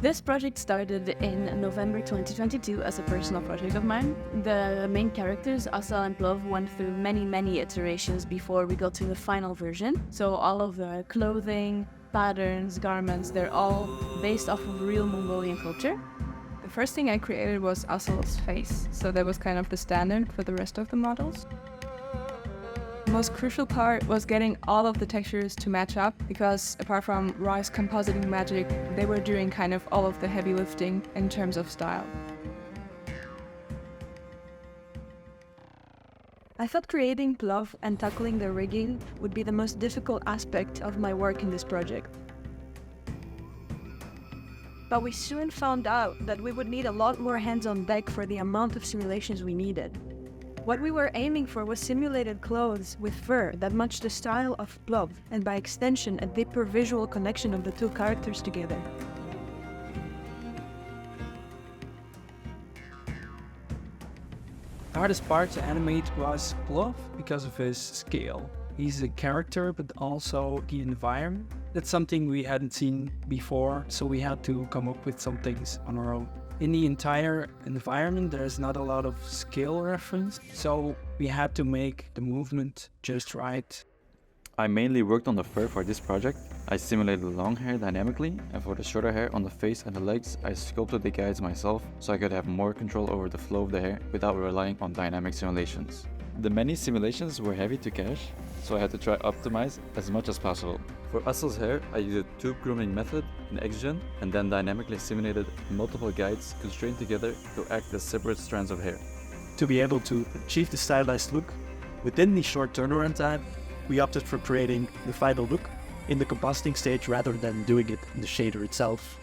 This project started in November 2022 as a personal project of mine. The main characters, Asal and Plov, went through many iterations before we got to the final version. So all of the clothing, patterns, garments, they're all based off of real Mongolian culture. The first thing I created was Asal's face, so that was kind of the standard for the rest of the models. The most crucial part was getting all of the textures to match up, because apart from Roy's compositing magic, they were doing kind of all of the heavy lifting in terms of style. I thought creating Plov and tackling the rigging would be the most difficult aspect of my work in this project. But we soon found out that we would need a lot more hands on deck for the amount of simulations we needed. What we were aiming for was simulated clothes with fur that matched the style of Plov, and by extension a deeper visual connection of the two characters together. The hardest part to animate was Plov because of his scale. He's a character, but also the environment. That's something we hadn't seen before, so we had to come up with some things on our own. In the entire environment, there's not a lot of scale reference, so we had to make the movement just right. I mainly worked on the fur for this project. I simulated long hair dynamically, and for the shorter hair on the face and the legs, I sculpted the guides myself so I could have more control over the flow of the hair without relying on dynamic simulations. The many simulations were heavy to cache, so I had to try optimize as much as possible. For Asal's hair, I used a tube grooming method in XGen and then dynamically simulated multiple guides constrained together to act as separate strands of hair. To be able to achieve the stylized look within the short turnaround time, we opted for creating the final look in the compositing stage rather than doing it in the shader itself.